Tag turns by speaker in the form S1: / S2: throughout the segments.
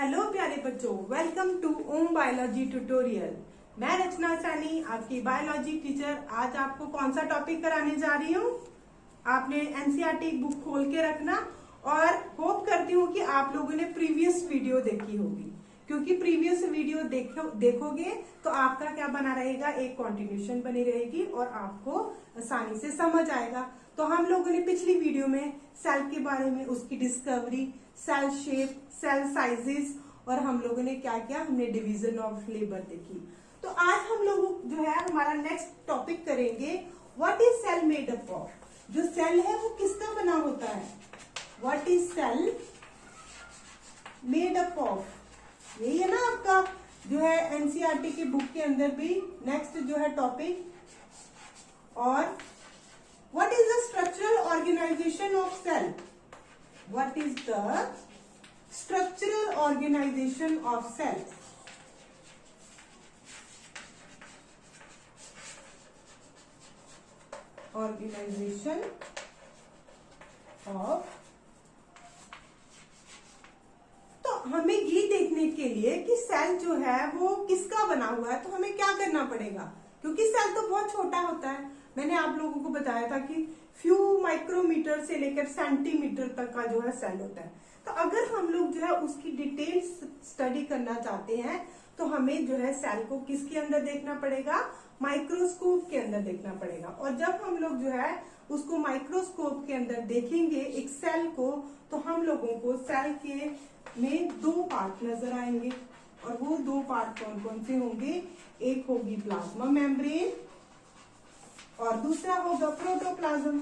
S1: Hello प्यारे बच्चों, welcome to Om biology tutorial. मैं रचना सानी, आपकी बायोलॉजी टीचर। आज आपको कौन सा टॉपिक कराने जा रही हूँ। आपने एनसीईआरटी बुक खोल के रखना और होप करती हूँ कि आप लोगों ने प्रीवियस वीडियो देखी होगी, क्योंकि प्रीवियस वीडियो देखोगे तो आपका क्या बना रहेगा, एक कॉन्टिन्यूशन बनी रहेगी और आपको आसानी से समझ आएगा। तो हम लोगों ने पिछली वीडियो में सेल के बारे में, उसकी discovery, cell shape, cell sizes और हम लोगों ने क्या किया, हमने डिवीजन ऑफ लेबर देखी। तो आज हम लोग जो है हमारा नेक्स्ट टॉपिक करेंगे, what is cell made up of. जो सेल है वो किसका बना होता है, what is cell made up of. यही है ना आपका जो है एनसीईआरटी की बुक के अंदर भी नेक्स्ट जो है टॉपिक। और what is the structural organisation of cell, what is the structural organisation of cell. Organisation of, तो हमें ये देखने के लिए कि सेल जो है वो किसका बना हुआ है, तो हमें क्या करना पड़ेगा, क्योंकि सेल तो बहुत छोटा होता है। मैंने आप लोगों को बताया था कि फ्यू माइक्रोमीटर से लेकर सेंटीमीटर तक का जो है सेल होता है। तो अगर हम लोग जो है उसकी डिटेल स्टडी करना चाहते हैं तो हमें जो है सेल को किसके अंदर देखना पड़ेगा, माइक्रोस्कोप के अंदर देखना पड़ेगा। और जब हम लोग जो है उसको माइक्रोस्कोप के अंदर देखेंगे एक सेल को, तो हम लोगों को सेल के में दो पार्ट नजर आएंगे। और वो दो पार्ट कौन कौन से होंगे, एक होगी प्लाज्मा मेम्ब्रेन और दूसरा होगा प्रोटोप्लाज्म।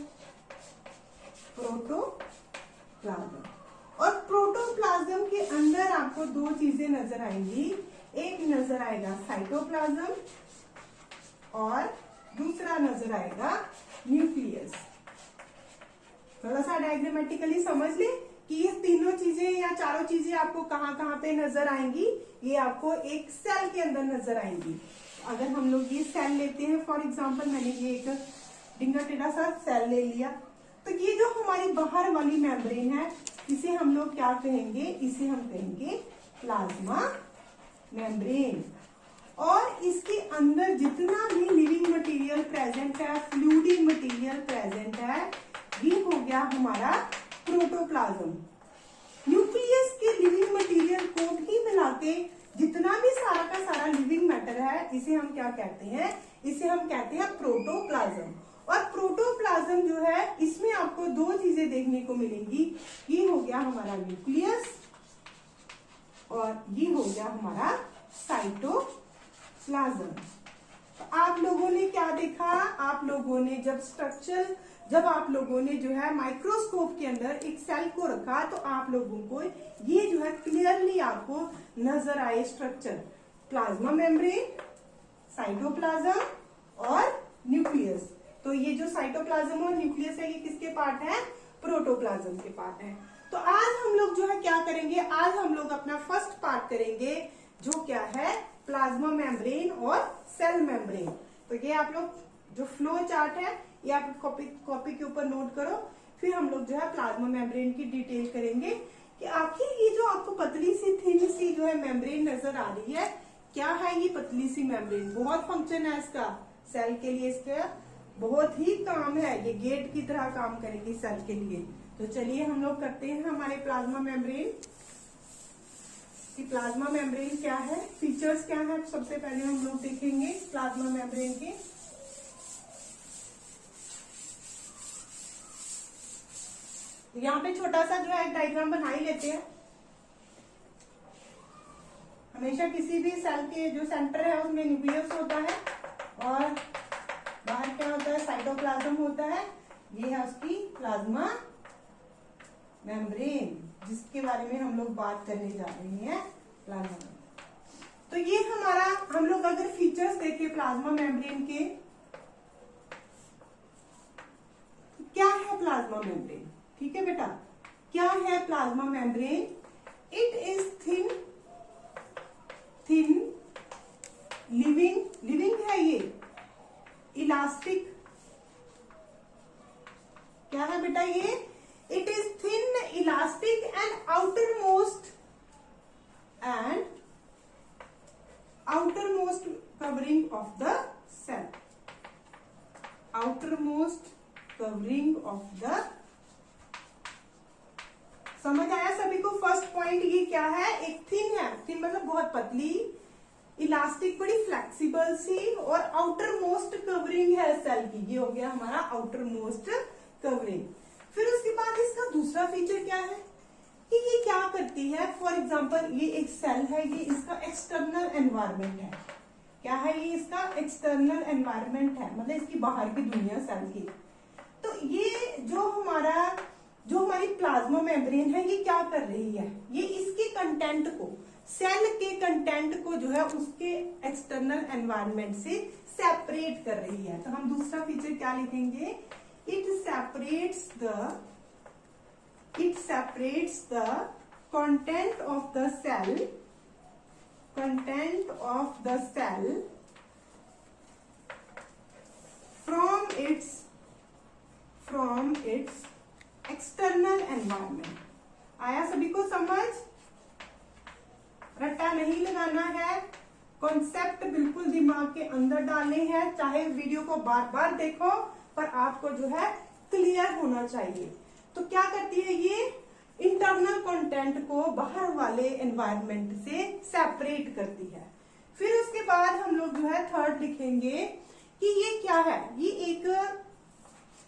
S1: प्रोटोप्लाज्म और प्रोटोप्लाज्म के अंदर आपको दो चीजें नजर आएंगी, एक नजर आएगा साइटोप्लाज्म और दूसरा नजर आएगा न्यूक्लियस। थोड़ा सा डायग्रामेटिकली समझ ले कि ये तीनों चीजें या चारों चीजें आपको कहाँ कहाँ पे नजर आएंगी, ये आपको एक सेल के अंदर नजर आएंगी। अगर हम लोग ये सेल लेते हैं, फॉर एग्जांपल मैंने ये एक डिंगा टेढ़ा सा सेल ले लिया, तो ये जो हमारी बाहर वाली मेम्ब्रेन है इसे हम लोग क्या कहेंगे, इसे हम कहेंगे प्लाज्मा मेम्ब्रेन। और इसके अंदर जितना भी लिविंग मटेरियल प्रेजेंट है, फ्लूइडी मटेरियल प्रेजेंट है, ये हो गया हमारा प्रोटोप्लाज्म। न्यूक्लियस के लिविंग मटेरियल को भी मिला के जितना भी सारा का सारा लिविंग मैटर है, इसे हम क्या कहते हैं, इसे हम कहते हैं प्रोटोप्लाज्म। और प्रोटोप्लाज्म जो है इसमें आपको दो चीजें देखने को मिलेंगी, ये हो गया हमारा न्यूक्लियस और ये हो गया हमारा साइटोप्लाज्म। तो आप लोगों ने क्या देखा, आप लोगों ने जब आप लोगों ने जो है माइक्रोस्कोप के अंदर एक सेल को रखा, तो आप लोगों को ये जो है क्लियरली आपको नजर आए स्ट्रक्चर, प्लाज्मा मेम्ब्रेन, साइटोप्लाज्म और न्यूक्लियस। तो ये जो साइटोप्लाज्म और न्यूक्लियस है ये किसके पार्ट है, प्रोटोप्लाज्म के पार्ट है। तो आज हम लोग जो है क्या करेंगे, आज हम लोग अपना फर्स्ट पार्ट करेंगे जो क्या है, प्लाज्मा मेम्ब्रेन और सेल मेम्ब्रेन। तो ये आप लोग जो फ्लो चार्ट है ये आप कॉपी के ऊपर नोट करो। फिर हम लोग जो है प्लाज्मा मेम्ब्रेन की डिटेल करेंगे कि आखिर ये जो आपको पतली सी थिन सी जो है मेम्ब्रेन नजर आ रही है, क्या है ये पतली सी मेम्ब्रेन। बहुत फंक्शन है इसका सेल के लिए, इसका बहुत ही काम है, ये गेट की तरह काम करेगी सेल के लिए। तो चलिए हम लोग करते हैं हमारे प्लाज्मा मेम्ब्रेन कि प्लाज्मा मेम्ब्रेन क्या है, फीचर्स क्या है, सबसे पहले हम लोग देखेंगे प्लाज्मा मेम्ब्रेन के। यहाँ पे छोटा सा जो है डायग्राम बना ही लेते हैं। हमेशा किसी भी सेल के जो सेंटर है उसमें न्यूक्लियस होता है और बाहर क्या होता है, साइटोप्लाज्म होता है। ये है उसकी प्लाज्मा मेम्ब्रेन जिसके बारे में हम लोग बात करने जा रहे हैं, प्लाज्मा। तो ये हमारा, हम लोग अगर फीचर्स देखें प्लाज्मा मेम्ब्रेन के, क्या है प्लाज्मा मेम्ब्रेन, ठीक है बेटा, क्या है plasma membrane. It is thin living है ये, इलास्टिक, क्या है बेटा ये, it is thin elastic and outermost covering of the cell, outermost covering of the. समझ आया सभी को? फर्स्ट पॉइंट ये क्या है, एक थिन है, थिन मतलब बहुत पतली, इलास्टिक बड़ी फ्लेक्सिबल सी, और आउटर मोस्ट कवरिंग है सेल की, ये हो गया हमारा आउटर मोस्ट कवरिंग। फिर उसके बाद इसका दूसरा फीचर क्या है कि ये क्या करती है, फॉर एग्जाम्पल ये एक सेल है, ये इसका एक्सटर्नल एनवायरमेंट है। क्या है ये? इसका एक्सटर्नल एनवायरमेंट है, मतलब इसकी बाहर की दुनिया सेल की। तो ये जो हमारी प्लाज्मा मेम्ब्रेन है, ये क्या कर रही है, ये इसके कंटेंट को, सेल के कंटेंट को जो है उसके एक्सटर्नल एनवायरनमेंट से सेपरेट कर रही है। तो हम दूसरा फीचर क्या लिखेंगे, it separates the content of the cell from its external environment. आया सभी को समझ? रट्टा नहीं लगाना है, कॉन्सेप्ट बिल्कुल दिमाग के अंदर डालने हैं, चाहे वीडियो को बार बार देखो पर आपको जो है क्लियर होना चाहिए। तो क्या करती है ये, इंटरनल कंटेंट को बाहर वाले एनवायरनमेंट से सेपरेट करती है। फिर उसके बाद हम लोग जो है थर्ड लिखेंगे कि ये क्या है, ये एक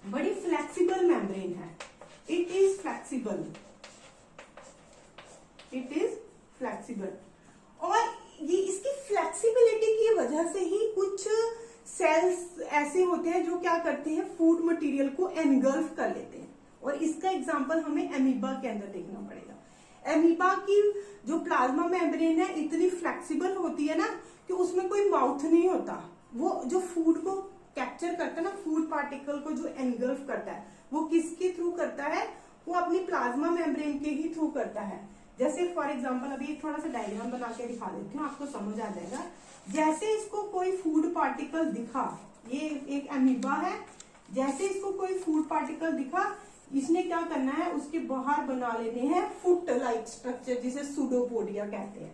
S1: बड़ी फ्लेक्सिबल मेम्ब्रेन है। इट इज फ्लेक्सिबल, और ये इसकी फ्लेक्सिबिलिटी की वजह से ही कुछ सेल्स ऐसे होते हैं जो क्या करते हैं, फूड मटेरियल को एनगल्फ कर लेते हैं। और इसका एग्जांपल हमें एमीबा के अंदर देखना पड़ेगा। एमीबा की जो प्लाज्मा मेम्ब्रेन है इतनी फ्लेक्सिबल होती है ना कि उसमें कोई माउथ नहीं होता। वो जो फूड को कैप्चर करता है ना, फूड पार्टिकल को जो एनगल्फ करता है, वो किसके थ्रू करता है, वो अपनी प्लाज्मा मेम्ब्रेन के ही थ्रू करता है। जैसे फॉर एग्जांपल अभी थोड़ा सा डायग्राम बना के दिखा देती हूँ, आपको समझ आ जाएगा। जैसे इसको कोई फूड पार्टिकल दिखा, ये एक एमीबा है, जैसे इसको कोई फूड पार्टिकल दिखा, इसने क्या करना है, उसके बाहर बना लेने हैं फुट लाइक स्ट्रक्चर, जिसे सूडोपोडिया कहते हैं।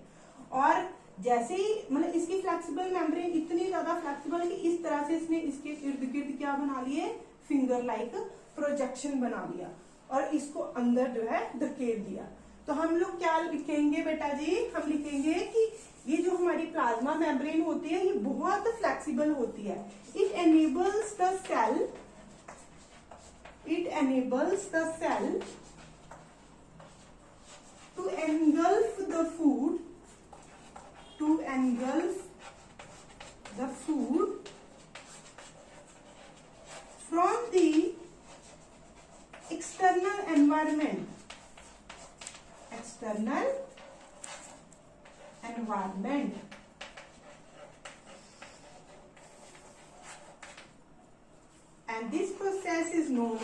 S1: और जैसे ही मतलब इसकी फ्लेक्सिबल मेम्ब्रेन इतनी ज्यादा फ्लेक्सिबल है कि इस तरह से इसने इसके इर्द गिर्द क्या बना लिए, फिंगर लाइक प्रोजेक्शन बना लिया और इसको अंदर जो है धकेल दिया। तो हम लोग क्या लिखेंगे बेटा जी, हम लिखेंगे कि ये जो हमारी प्लाज्मा मेम्ब्रेन होती है ये बहुत फ्लेक्सिबल होती है। It enables the cell to engulf the food from the external environment, and this process is known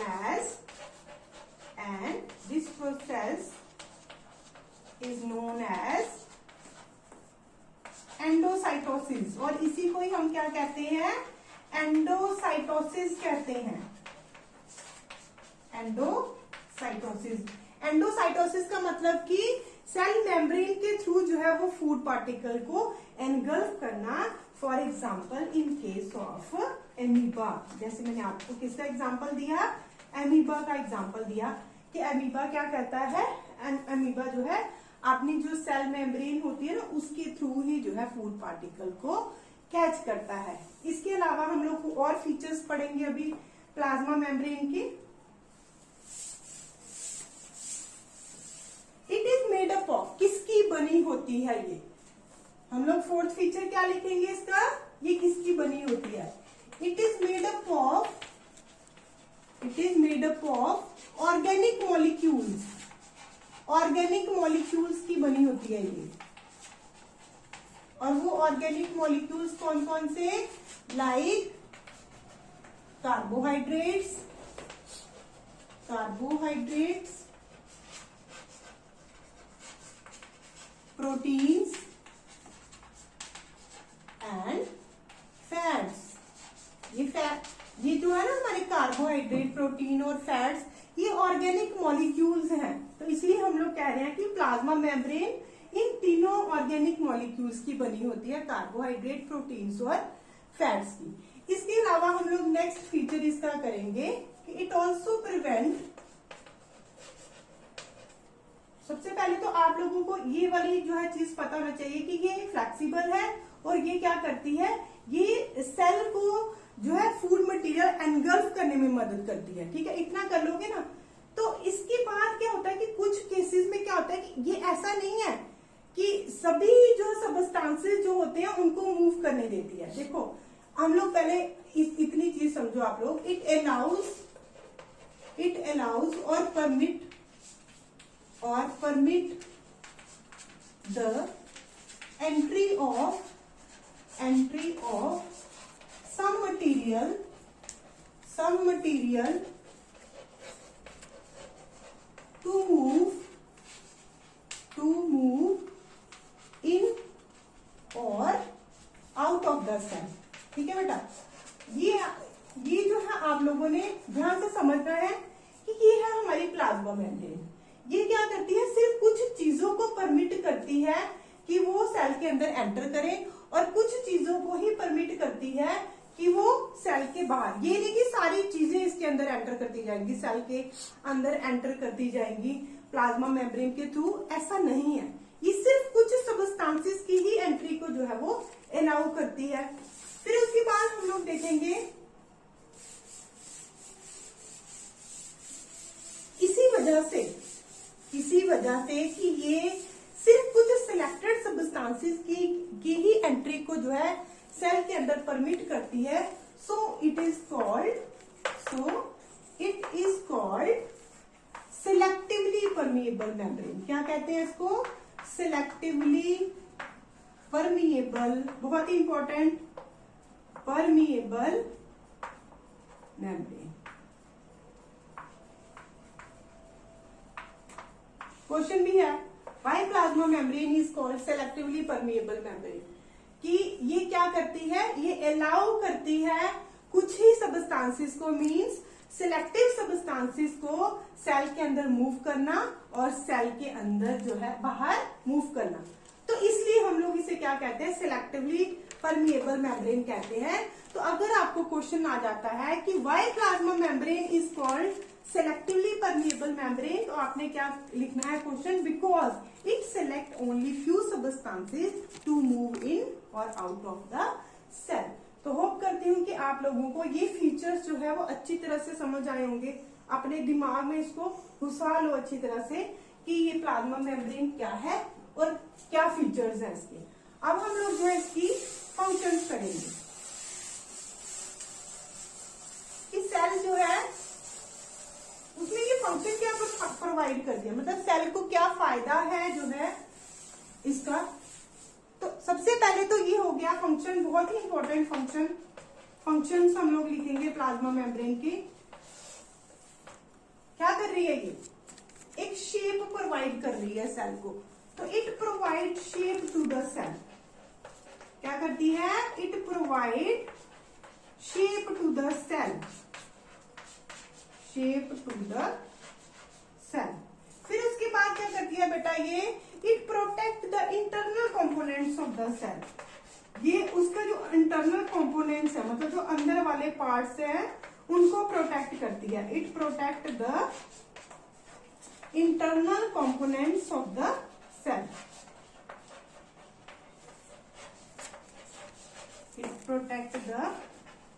S1: as endocytosis. और इसी को ही हम क्या कहते हैं, एंडोसाइटोसिस कहते हैं। एंडोसाइटोसिस का मतलब कि सेल मेम्ब्रेन के थ्रू जो है वो फूड पार्टिकल को एनगल्फ करना। For example in case of amoeba, जैसे मैंने आपको किसका एग्जाम्पल दिया, एमीबा का एग्जाम्पल दिया कि एमीबा क्या कहता है, एमीबा जो है अपनी जो सेल मेम्ब्रेन होती है ना उसके थ्रू ही जो है फूड पार्टिकल को कैच करता है। इसके अलावा हम लोग और फीचर्स पढ़ेंगे अभी प्लाज्मा मेम्ब्रेन के। It is made up of, किसकी बनी होती है ये, हम लोग फोर्थ फीचर क्या लिखेंगे इसका, ये किसकी बनी होती है। It is made up of organic molecules की बनी होती है ये। और वो ऑर्गेनिक मॉलिक्यूल्स कौन कौन से, like carbohydrates, proteins and fats. ये जो है ना हमारे कार्बोहाइड्रेट, प्रोटीन और फैट्स, ये ऑर्गेनिक मॉलिक्यूल्स हैं। तो इसलिए हम लोग कह रहे हैं कि प्लाज्मा मेम्ब्रेन इन तीनों ऑर्गेनिक मॉलिक्यूल्स की बनी होती है, कार्बोहाइड्रेट, प्रोटीन्स और फैट्स की। इसके अलावा हम लोग नेक्स्ट फीचर इसका करेंगे कि इट ऑल्सो प्रिवेंट, सबसे पहले तो आप लोगों को ये वाली जो है चीज पता होना चाहिए कि ये फ्लेक्सिबल है और ये क्या करती है, ये सेल को जो है फूड मटेरियल एनगल्फ करने में मदद करती है। ठीक है, इतना कर लोगे ना। तो इसके बाद क्या होता है कि कुछ केसेस में क्या होता है कि ये ऐसा नहीं है कि सभी जो सब्सटेंसेस जो होते हैं उनको मूव करने देती है। देखो हम लोग पहले इतनी चीज समझो आप लोग, इट अलाउज और permit the entry of some material to move in or out of the cell। ठीक है बेटा, ये जो है आप लोगों ने ध्यान से समझना है कि ये है हमारी प्लाज्मा मेम्ब्रेन। ये क्या करती है, सिर्फ कुछ चीजों को परमिट करती है कि वो सेल के अंदर एंटर करें और कुछ चीजों को ही परमिट करती है कि वो सेल के बाहर। ये नहीं कि सारी चीजें इसके अंदर एंटर करती जाएंगी, सेल के अंदर एंटर करती जाएंगी प्लाज्मा मेम्ब्रेन के थ्रू, ऐसा नहीं है। ये सिर्फ कुछ सब्सटेंसेस की ही एंट्री को जो है वो अलाउ करती है। फिर उसके बाद हम लोग देखेंगे इसी वजह से कि ये सिर्फ कुछ सिलेक्टेड सब्सटेंसेस की ही एंट्री को जो है सेल के अंदर परमिट करती है। So it is called selectively permeable membrane. क्या कहते हैं इसको, सिलेक्टिवली परमिएबल, बहुत ही इंपॉर्टेंट, परमिएबल मेम्ब्रेन। क्वेश्चन भी है, why plasma membrane is called selectively permeable membrane, कि ये क्या करती है, ये अलाउ करती है कुछ ही सब्सटेंसेस को, मींस सिलेक्टिव सब्सटेंसेस को सेल के अंदर मूव करना और सेल के अंदर जो है बाहर मूव करना। तो इसलिए हम लोग इसे क्या कहते हैं, सिलेक्टिवली परमिएबल मेम्ब्रेन कहते हैं। तो अगर आपको क्वेश्चन आ जाता है कि why plasma membrane is called selectively permeable membrane, तो आपने क्या लिखना है question, because it select only few substances to move in और आउट ऑफ द सेल। तो होप करती हूँ कि आप लोगों को ये फीचर्स जो है वो अच्छी तरह से समझ आए होंगे। अपने दिमाग में इसको घुसा लो अच्छी तरह से कि ये प्लाज्मा मेम्ब्रेन क्या है और क्या फीचर्स हैं इसके। अब हम लोग जो है इसकी फंक्शंस करेंगे कि सेल जो है उसमें ये फंक्शन क्या प्रोवाइड कर दिया, मतलब सेल को क्या फायदा है जो है इसका। तो सबसे पहले तो ये हो गया फंक्शन, बहुत ही इंपॉर्टेंट फंक्शंस हम लोग लिखेंगे प्लाज्मा मेम्ब्रेन की। क्या कर रही है ये, एक शेप प्रोवाइड कर रही है सेल को। तो it provide shape to the cell. क्या करती है, it provide shape to the cell, shape to the cell. फिर उसके बाद क्या करती है बेटा ये, it protect the internal components of the cell. ये उसका जो इंटरनल कंपोनेंट्स है, मतलब जो अंदर वाले पार्ट्स हैं उनको प्रोटेक्ट करती है। It protect the internal components of the cell. It protect the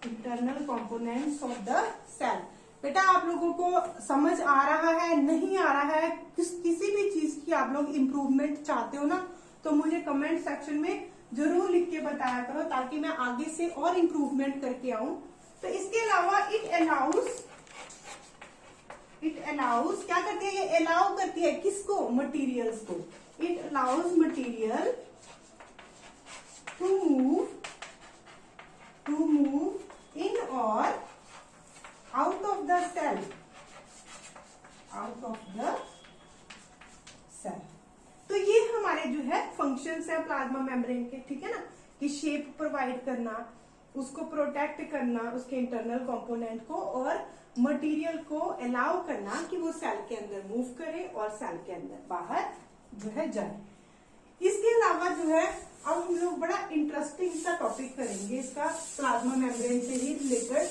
S1: internal components of the cell. बेटा आप लोगों को समझ आ रहा है, नहीं आ रहा है, किसी भी चीज की आप लोग इम्प्रूवमेंट चाहते हो ना, तो मुझे कमेंट सेक्शन में जरूर लिख के बताया करो ताकि मैं आगे से और इम्प्रूवमेंट करके आऊं। तो इसके अलावा इट अलाउज क्या करती है, ये अलाउ करती है किसको, मटीरियल्स को। It allows material to move in और आउट ऑफ द सेल, तो ये हमारे जो है फंक्शंस है प्लाज्मा मेम्ब्रेन के, ठीक है ना, कि शेप प्रोवाइड करना, उसको प्रोटेक्ट करना, उसके इंटरनल कंपोनेंट को, और मटेरियल को अलाउ करना कि वो सेल के अंदर मूव करे और सेल के अंदर बाहर जो है जाए। इसके अलावा जो है अब हम लोग बड़ा इंटरेस्टिंग सा टॉपिक करेंगे इसका, प्लाज्मा मेम्ब्रेन से ही रिलेटेड।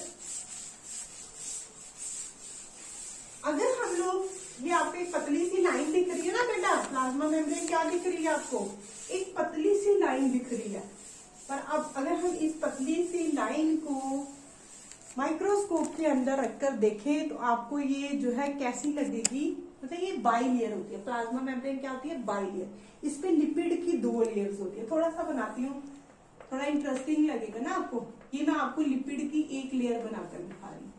S1: अगर हम लोग, ये आपको एक पतली सी लाइन दिख रही है ना बेटा, प्लाज्मा मेम्ब्रेन क्या दिख रही है आपको, एक पतली सी लाइन दिख रही है। पर अब अगर हम इस पतली सी लाइन को माइक्रोस्कोप के अंदर रखकर देखें तो आपको ये जो है कैसी लगेगी, मतलब ये बाइलेयर होती है। प्लाज्मा मेम्ब्रेन क्या होती है, बाइलेयर। इस पे लिपिड की 2 लेयर्स होती है। थोड़ा सा बनाती हूँ, थोड़ा इंटरेस्टिंग लगेगा ना आपको। ये मैं आपको लिपिड की एक लेयर बनाकर दिखा रही हूँ।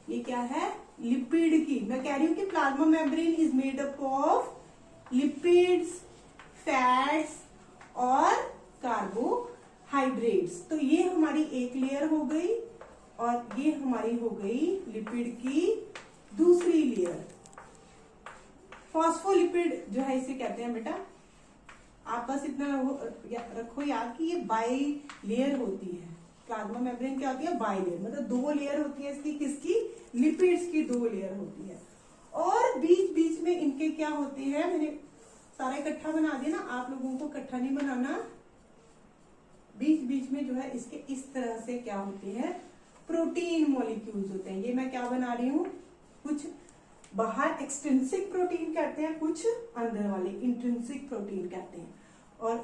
S1: ये क्या है, लिपिड की। मैं कह रही हूँ कि plasma membrane is made up of lipids, fats और कार्बोहाइड्रेट्स। तो ये हमारी एक लेयर हो गई और ये हमारी हो गई लिपिड की दूसरी लेयर। फॉस्फोलिपिड जो है इसे कहते हैं बेटा। आप बस इतना रखो याद कि ये बाई लेयर होती है। प्लाज्मा मेम्ब्रेन क्या होती है, बाई लेयर, मतलब 2 लेयर होती है इसकी, किसकी, लिपिड्स की 2 लेयर होती है। और बीच बीच में इनके क्या होते हैं, मैंने सारा इकट्ठा बना दिया ना, आप लोगों को इकट्ठा नहीं बनाना। बीच बीच में जो है इसके इस तरह से क्या होते हैं, प्रोटीन मॉलिक्यूल्स होते हैं। ये मैं क्या बना रही हूँ, कुछ बाहर एक्सट्रिंसिक प्रोटीन कहते हैं, कुछ अंदर वाले इंट्रिंसिक प्रोटीन कहते हैं। और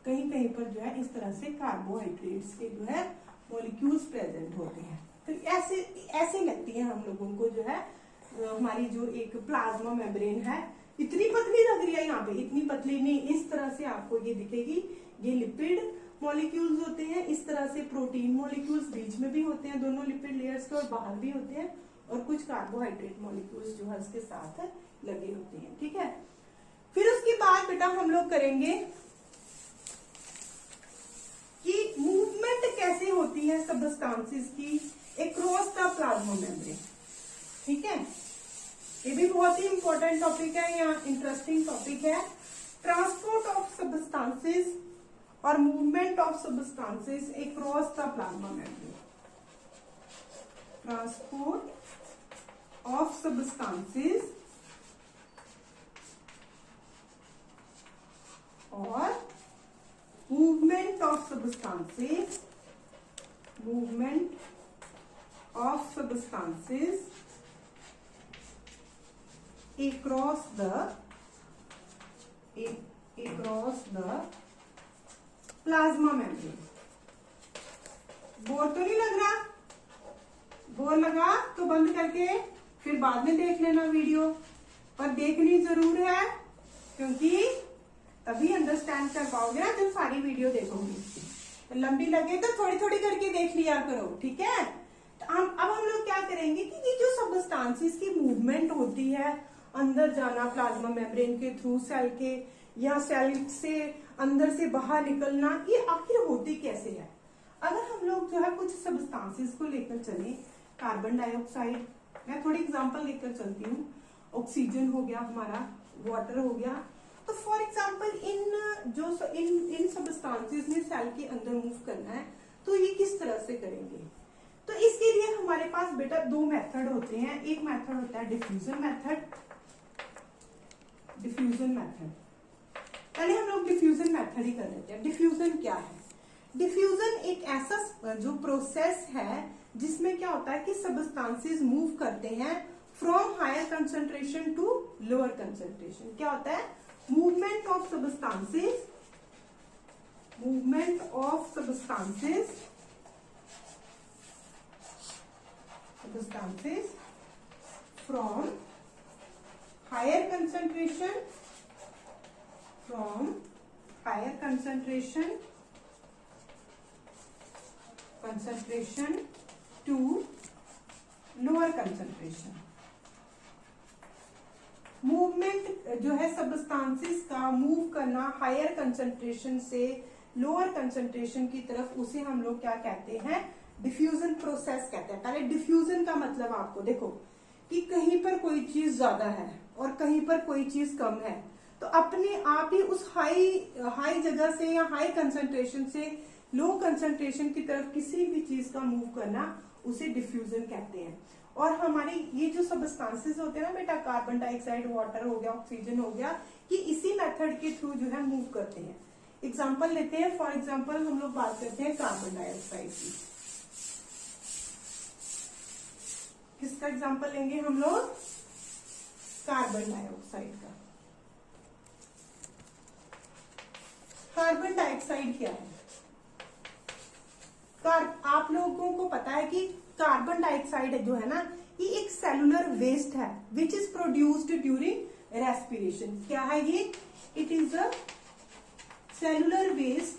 S1: कहीं कहीं पर जो है इस तरह से कार्बोहाइड्रेट्स के जो है मॉलिक्यूल्स प्रेजेंट होते हैं। तो ऐसे ऐसे लगती है हम लोगों को जो है हमारी जो एक प्लाज्मा मेम्ब्रेन है। इतनी पतली लग रही है यहाँ पे, इतनी पतली नहीं, इस तरह से आपको ये दिखेगी। ये लिपिड मॉलिक्यूल्स होते हैं, इस तरह से प्रोटीन मॉलिक्यूल्स बीच में भी होते हैं दोनों लिपिड लेयर्स के, और बाहर भी होते हैं, और कुछ कार्बोहाइड्रेट मॉलिक्यूल्स जो है उसके साथ लगे होते हैं। ठीक है, फिर उसके बाद बेटा हम लोग करेंगे कि मूवमेंट कैसे होती है सब्सटेंसेस की अक्रॉस द प्लाज्मा मेम्ब्रेन। ठीक है, ये भी बहुत ही इंपॉर्टेंट टॉपिक है, यहाँ इंटरेस्टिंग टॉपिक है। ट्रांसपोर्ट ऑफ सब्सटेंसेस और movement of substances across the plasma membrane. Transport of substances और movement of substances, movement of substances across the plasma membrane। Bore तो नहीं लग रहा? बोर लगा तो बंद करके फिर बाद में देख लेना वीडियो, पर देखनी जरूर है, क्योंकि तभी अंडरस्टैंड कर पाओगे ना जब सारी वीडियो देखोगे। लंबी लगे तो थोड़ी थोड़ी करके देख लिया करो। ठीक है, तो अब हम लोग क्या करेंगे कि ये जो सब्सटेंसेस की मूवमेंट होती है, अंदर जाना प्लाज्मा मेम्ब्रेन के थ्रू सेल के, या सेल से अंदर से बाहर निकलना, ये आखिर होती कैसे है। अगर हम लोग जो है कुछ सब्सटेंसेस को लेकर चले, कार्बन डाइऑक्साइड, मैं थोड़ी एग्जांपल लेकर चलती हूँ, ऑक्सीजन हो गया हमारा, वाटर हो गया। तो फॉर एग्जाम्पल इन सब्सटेंसेस ने सेल के अंदर मूव करना है, तो ये किस तरह से करेंगे। तो इसके लिए हमारे पास बेटा 2 मेथड होते हैं। एक मेथड होता है डिफ्यूजन मेथड। डिफ्यूजन मेथड, पहले हम लोग डिफ्यूजन मेथड ही कर लेते हैं। डिफ्यूजन क्या है, डिफ्यूजन एक ऐसा जो प्रोसेस है जिसमें क्या होता है कि सब्सटेंसेस मूव करते हैं from higher concentration to lower concentration. क्या होता है, movement of substances from higher concentration to lower concentration। Movement जो है सब्सटेंसेस का मूव करना हायर कंसंट्रेशन से लोअर कंसंट्रेशन की तरफ, उसे हम लोग क्या कहते हैं, डिफ्यूजन प्रोसेस कहते हैं। पहले डिफ्यूजन का मतलब आपको देखो कि कहीं पर कोई चीज ज्यादा है और कहीं पर कोई चीज कम है, तो अपने आप ही उस हाई जगह से या हाई कंसंट्रेशन से लो कंसंट्रेशन की तरफ किसी भी चीज का मूव करना, उसे डिफ्यूजन कहते हैं। और हमारे ये जो सब्सटेंसेस होते हैं ना बेटा, कार्बन डाइऑक्साइड, वाटर हो गया, ऑक्सीजन हो गया, कि इसी मेथड के थ्रू जो है मूव करते हैं। एग्जाम्पल लेते हैं। फॉर एग्जाम्पल हम लोग बात करते हैं कार्बन डाइऑक्साइड की। किसका एग्जाम्पल लेंगे हम लोग? कार्बन डाइऑक्साइड का। कार्बन डाइऑक्साइड क्या है? आप लोगों को पता है कि कार्बन डाइऑक्साइड जो है ना, ये एक सेलुलर वेस्ट है which is produced during respiration. क्या है ये? It is a cellular waste.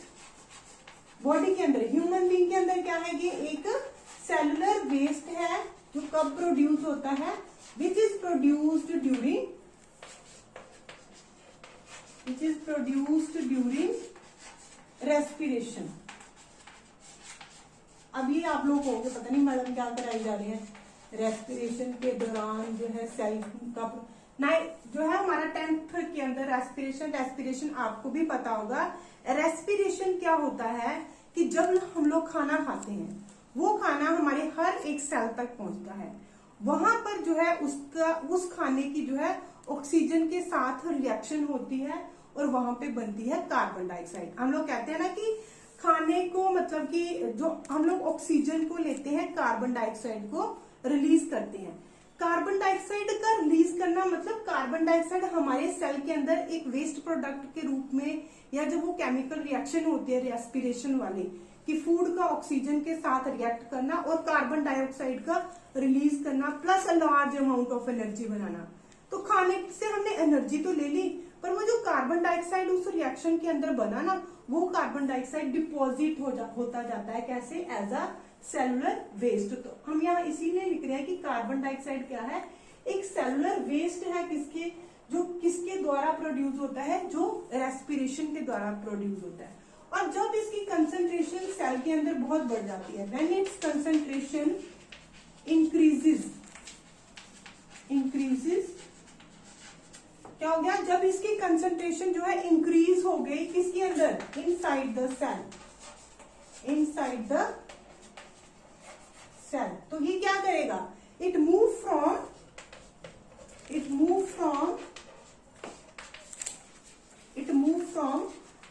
S1: Body के अंदर, ह्यूमन बीइंग के अंदर क्या है? ये एक सेलुलर वेस्ट है जो कब प्रोड्यूस होता है? Which is produced during respiration. अभी आप लोग कहोगे पता नहीं मैडम क्या कराई जा रही है, रेस्पिरेशन के दौरान जो है सेल का जो है हमारा 10th के अंदर रेस्पिरेशन आपको भी पता होगा। रेस्पिरेशन क्या होता है कि जब हम लोग खाना खाते हैं, वो खाना हमारे हर एक सेल तक पहुंचता है। वहां पर जो है उस खाने की जो है ऑक्सीजन के साथ रिएक्शन होती है और वहां पे बनती है कार्बन डाइऑक्साइड। हम लोग कहते हैं ना कि खाने को, मतलब कि जो हम लोग ऑक्सीजन को लेते हैं, कार्बन डाइऑक्साइड को रिलीज करते हैं। कार्बन डाइऑक्साइड का रिलीज करना मतलब कार्बन डाइऑक्साइड हमारे सेल के अंदर एक वेस्ट प्रोडक्ट के रूप में, या जब वो केमिकल रिएक्शन होती है रेस्पिरेशन वाली, कि फूड का ऑक्सीजन के साथ रिएक्ट करना और कार्बन डाइऑक्साइड का रिलीज करना, plus a large amount of energy बनाना। तो खाने से हमने एनर्जी तो ले ली, पर वो जो कार्बन डाइऑक्साइड उस रिएक्शन के अंदर बना ना, वो कार्बन डाइऑक्साइड डिपॉजिट होता जाता है। कैसे? As a cellular waste. तो हम यहाँ इसीलिए लिख रहे हैं कि कार्बन डाइऑक्साइड क्या है? एक सेलुलर वेस्ट है। किसके द्वारा प्रोड्यूस होता है? जो रेस्पिरेशन के द्वारा प्रोड्यूस होता है। और जब इसकी कंसंट्रेशन सेल के अंदर बहुत बढ़ जाती है, व्हेन इट्स कंसंट्रेशन इंक्रीजेस, क्या हो गया? जब इसकी कंसंट्रेशन जो है इंक्रीज हो गई, किसके अंदर? Inside the cell. तो ये क्या करेगा? It move from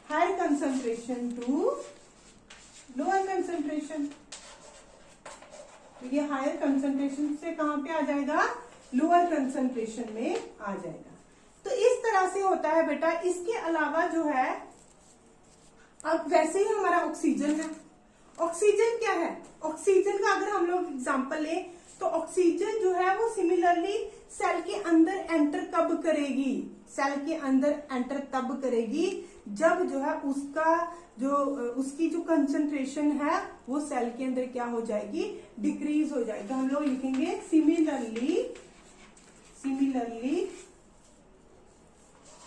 S1: higher concentration to lower concentration. तो ये हायर कंसंट्रेशन से कहां पे आ जाएगा? लोअर कंसंट्रेशन में आ जाएगा। तो इस तरह से होता है बेटा। इसके अलावा जो है, अब वैसे ही हमारा ऑक्सीजन है। ऑक्सीजन क्या है? ऑक्सीजन का अगर हम लोग एग्जांपल लें तो ऑक्सीजन जो है वो सिमिलरली सेल के अंदर एंटर कब करेगी? सेल के अंदर एंटर तब करेगी जब जो है उसकी जो कंसंट्रेशन है वो सेल के अंदर क्या हो जाएगी? डिक्रीज हो जाएगी। तो हम लोग लिखेंगे similarly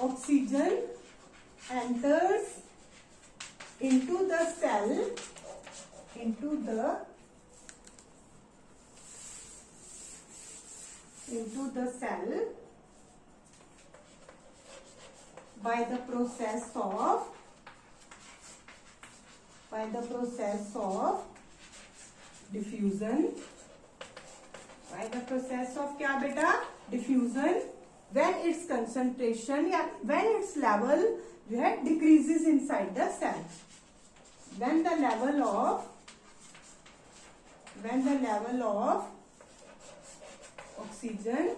S1: oxygen enters into the cell by the process of diffusion. By the process of क्या बेटा? diffusion. When its concentration या when its level जो है decreases inside the cell. When the level of oxygen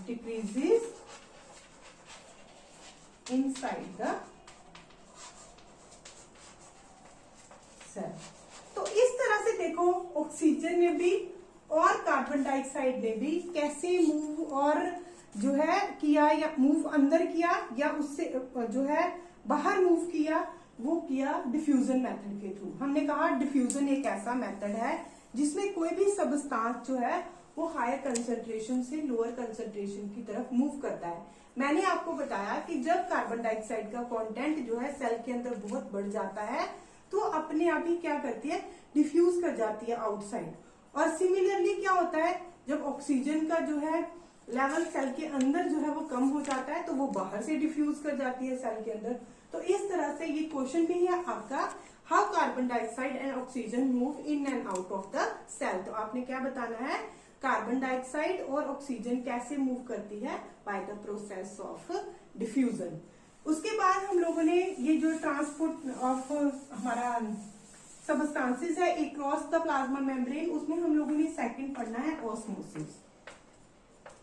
S1: decreases inside the cell. तो इस तरह से देखो ऑक्सीजन ने भी और कार्बन डाइऑक्साइड ने भी कैसे मूव और जो है किया, या मूव अंदर किया या उससे जो है बाहर मूव किया, वो किया डिफ्यूजन मेथड के थ्रू। हमने कहा डिफ्यूजन एक ऐसा मेथड है जिसमें कोई भी सबस्टांस जो है वो हायर कंसंट्रेशन से लोअर कंसंट्रेशन की तरफ मूव करता है। मैंने आपको बताया कि जब कार्बन डाइऑक्साइड का कंटेंट जो है सेल के अंदर बहुत बढ़ जाता है तो अपने आप ही क्या करती है? डिफ्यूज कर जाती है आउटसाइड। और सिमिलरली क्या होता है? जब ऑक्सीजन का जो है लेवल सेल के अंदर जो है वो कम हो जाता है तो वो बाहर से डिफ्यूज कर जाती है सेल के अंदर। तो इस तरह से ये क्वेश्चन भी है आपका, how carbon dioxide and oxygen move in and out of the cell. तो आपने क्या बताना है? कार्बन डाइऑक्साइड और ऑक्सीजन कैसे मूव करती है? By the process of diffusion. उसके बाद हम लोगों ने ये जो ट्रांसपोर्ट ऑफ हमारा सबस्टांसेस है अक्रॉस द प्लाज्मा मेम्ब्रेन, उसमें हम लोगों ने सेकंड पढ़ना है ऑस्मोसिस।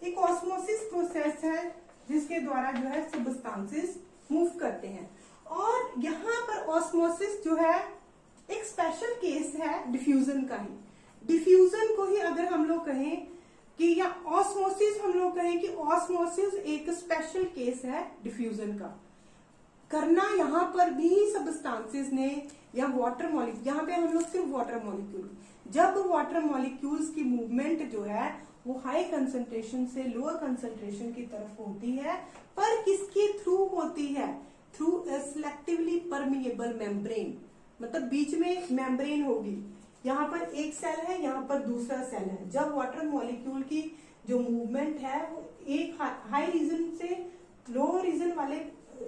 S1: एक ऑस्मोसिस प्रोसेस है जिसके द्वारा जो है सबस्टांसेस मूव करते हैं। और यहाँ पर ऑस्मोसिस जो है एक स्पेशल केस है डिफ्यूजन का ही। डिफ्यूजन को ही अगर हम लोग कहें कि या ऑस्मोसिस हम लोग कहें कि ऑस्मोसिस एक स्पेशल केस है डिफ्यूजन का। करना यहाँ पर भी सबस्टांसेस ने या वाटर मॉलिक्यूल, यहाँ पे हम लोग सिर्फ वाटर मॉलिक्यूल, जब वाटर मॉलिक्यूल्स की मूवमेंट जो है वो हाई कंसंट्रेशन से लोअर कंसंट्रेशन की तरफ होती है, पर किसके थ्रू होती है? Through a selectively permeable membrane. मतलब बीच में मेम्ब्रेन होगी, यहाँ पर एक सेल है, यहाँ पर दूसरा सेल है। जब वाटर मॉलिक्यूल की जो मूवमेंट है वो एक हाई रीजन से लो रीजन वाले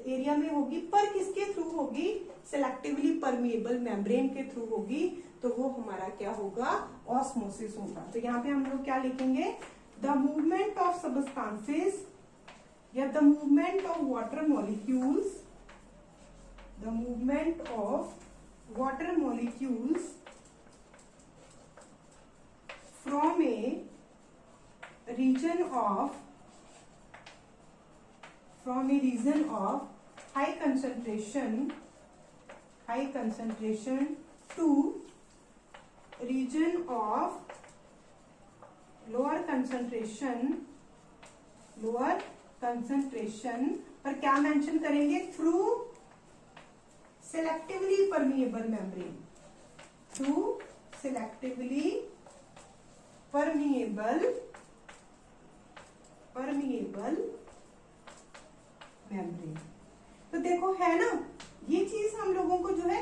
S1: एरिया में होगी, पर किसके थ्रू होगी? सिलेक्टिवली परमिएबल मेम्ब्रेन के थ्रू होगी, तो वो हमारा क्या होगा? ऑस्मोसिस होगा। तो यहाँ पे हम लोग क्या लिखेंगे? द मूवमेंट ऑफ सबस्टांसेस या the movement of water molecules, the movement of water molecules from a region of high concentration to region of lower concentration पर क्या मेंशन करेंगे? Through selectively permeable membrane, through selectively permeable membrane. तो देखो है ना, ये चीज हम लोगों को जो है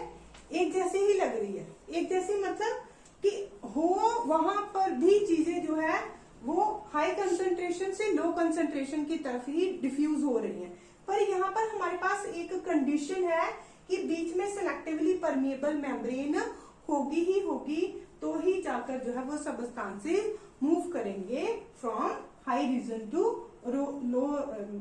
S1: एक जैसी ही लग रही है। एक जैसी मतलब कि हो वहां पर भी चीजें जो है वो हाई कंसंट्रेशन से लो कंसंट्रेशन की तरफ ही डिफ्यूज हो रही हैं। पर यहाँ पर हमारे पास एक कंडीशन है कि बीच में सिलेक्टिवली परमिएबल मेम्ब्रेन होगी ही होगी, तो ही जाकर जो है वो सबस्टांसेस मूव करेंगे from high region to low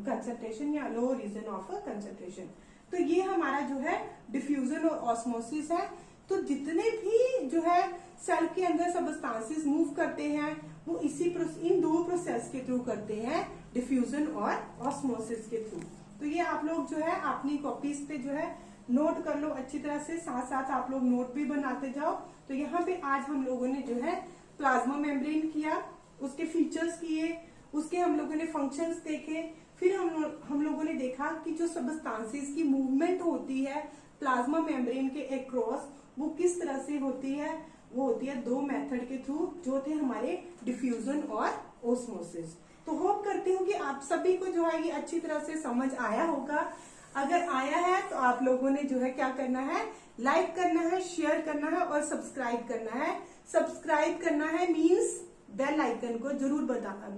S1: concentration या लो रीजन ऑफ कंसंट्रेशन। तो ये हमारा जो है डिफ्यूजन और ऑस्मोसिस है। तो जितने भी जो है सेल के अंदर सबस्टांसेस मूव करते हैं वो इन दो प्रोसेस के थ्रू करते हैं, डिफ्यूजन और ऑस्मोसिस के थ्रू। तो ये आप लोग जो है अपनी कॉपीज पे जो है नोट कर लो अच्छी तरह से, साथ साथ आप लोग नोट भी बनाते जाओ। तो यहाँ पे आज हम लोगों ने जो है प्लाज्मा मेम्ब्रेन किया, उसके फीचर्स किए, उसके हम लोगों ने फंक्शंस देखे, फिर हम लोगों ने देखा कि जो सबस्टांसेस की मूवमेंट होती है प्लाज्मा मेम्ब्रेन के अक्रॉस वो किस तरह से होती है। वो होती है दो मेथड के थ्रू, जो थे हमारे डिफ्यूजन और ऑस्मोसिस। तो होप करती हूँ कि आप सभी को जो है ये अच्छी तरह से समझ आया होगा। अगर आया है तो आप लोगों ने जो है क्या करना है? लाइक करना है, शेयर करना है और सब्सक्राइब करना है। सब्सक्राइब करना है मीन्स बेल आइकन को जरूर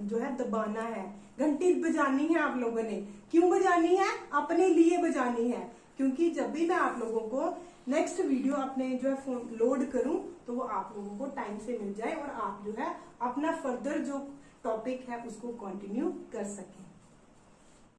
S1: जो है दबाना है, घंटी बजानी है आप लोगों ने। क्यों बजानी है? अपने लिए बजानी है, क्योंकि जब भी मैं आप लोगों को नेक्स्ट वीडियो अपने जो है फोन लोड करूं तो वो आप लोगों को टाइम से मिल जाए और आप जो है अपना फर्दर जो टॉपिक है उसको कंटिन्यू कर सकें।